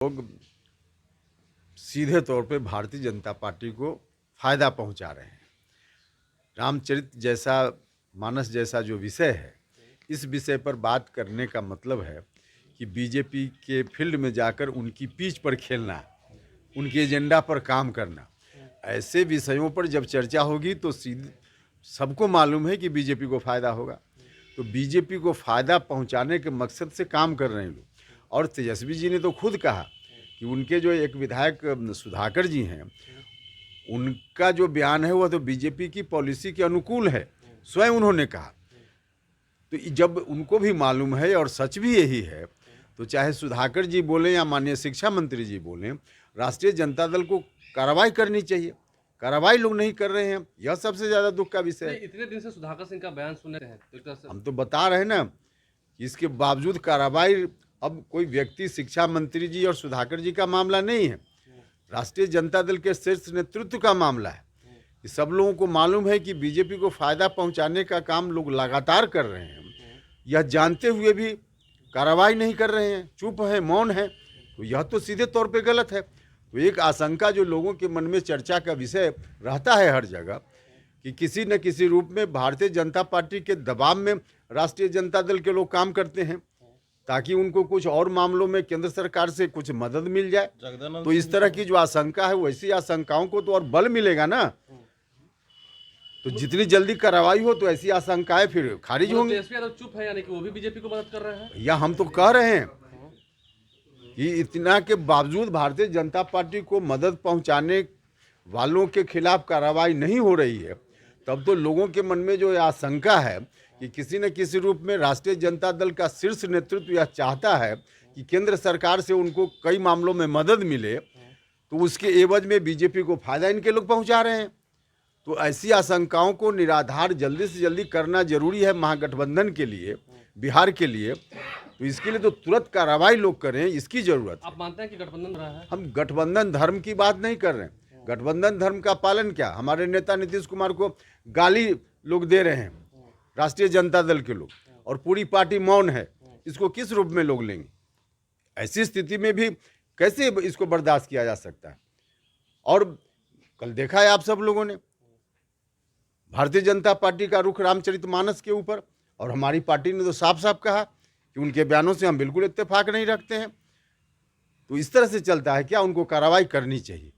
लोग सीधे तौर पे भारतीय जनता पार्टी को फायदा पहुंचा रहे हैं। रामचरित जैसा मानस जैसा जो विषय है, इस विषय पर बात करने का मतलब है कि बीजेपी के फील्ड में जाकर उनकी पिच पर खेलना, उनके एजेंडा पर काम करना। ऐसे विषयों पर जब चर्चा होगी तो सीधे सबको मालूम है कि बीजेपी को फ़ायदा होगा। तो बीजेपी को फ़ायदा पहुंचाने के मकसद से काम कर रहे हैं लोग। और तेजस्वी जी ने तो खुद कहा कि उनके जो एक विधायक सुधाकर जी हैं, उनका जो बयान है वह तो बीजेपी की पॉलिसी के अनुकूल है, स्वयं उन्होंने कहा। तो जब उनको भी मालूम है और सच भी यही है, तो चाहे सुधाकर जी बोलें या माननीय शिक्षा मंत्री जी बोलें, राष्ट्रीय जनता दल को कार्रवाई करनी चाहिए। कार्रवाई लोग नहीं कर रहे हैं, यह सबसे ज़्यादा दुख का विषय है। इतने दिन से सुधाकर सिंह का बयान सुन रहे हैं तो एक तरह से हम तो बता रहे हैं ना कि इसके बावजूद कार्रवाई, अब कोई व्यक्ति शिक्षा मंत्री जी और सुधाकर जी का मामला नहीं है, राष्ट्रीय जनता दल के शीर्ष नेतृत्व का मामला है। कि सब लोगों को मालूम है कि बीजेपी को फायदा पहुंचाने का काम लोग लगातार कर रहे हैं, यह जानते हुए भी कार्रवाई नहीं कर रहे हैं, चुप है, मौन है, तो यह तो सीधे तौर पे गलत है। तो एक आशंका जो लोगों के मन में चर्चा का विषय रहता है हर जगह कि किसी न किसी रूप में भारतीय जनता पार्टी के दबाव में राष्ट्रीय जनता दल के लोग काम करते हैं ताकि उनको कुछ और मामलों में केंद्र सरकार से कुछ मदद मिल जाए। तो इस तरह की जो आशंका है, वैसी आशंकाओं को तो और बल मिलेगा ना। तो जितनी जल्दी कार्रवाई हो तो ऐसी आशंकाएं फिर खारिज होंगी। तेजस्वी यादव चुप है, यानी कि वो भी बीजेपी को मदद कर रहे हैं। या हम तो कह रहे हैं कि इतना के बावजूद भारतीय जनता पार्टी को मदद पहुंचाने वालों के खिलाफ कार्रवाई नहीं हो रही है, तब तो लोगों के मन में जो आशंका है कि किसी न किसी रूप में राष्ट्रीय जनता दल का शीर्ष नेतृत्व यह चाहता है कि केंद्र सरकार से उनको कई मामलों में मदद मिले, तो उसके एवज में बीजेपी को फायदा इनके लोग पहुंचा रहे हैं। तो ऐसी आशंकाओं को निराधार जल्दी से जल्दी करना जरूरी है महागठबंधन के लिए, बिहार के लिए। तो इसके लिए तो तुरंत कार्रवाई लोग करें, इसकी जरूरत है। आप मानते हैं कि गठबंधन रहा है? हम गठबंधन धर्म की बात नहीं कर रहे हैं। गठबंधन धर्म का पालन क्या, हमारे नेता नीतीश कुमार को गाली लोग दे रहे हैं, राष्ट्रीय जनता दल के लोग, और पूरी पार्टी मौन है। इसको किस रूप में लोग लेंगे? ऐसी स्थिति में भी कैसे इसको बर्दाश्त किया जा सकता है? और कल देखा है आप सब लोगों ने भारतीय जनता पार्टी का रुख रामचरितमानस के ऊपर, और हमारी पार्टी ने तो साफ साफ कहा कि उनके बयानों से हम बिल्कुल इत्तेफाक नहीं रखते हैं। तो इस तरह से चलता है क्या? उनको कार्रवाई करनी चाहिए।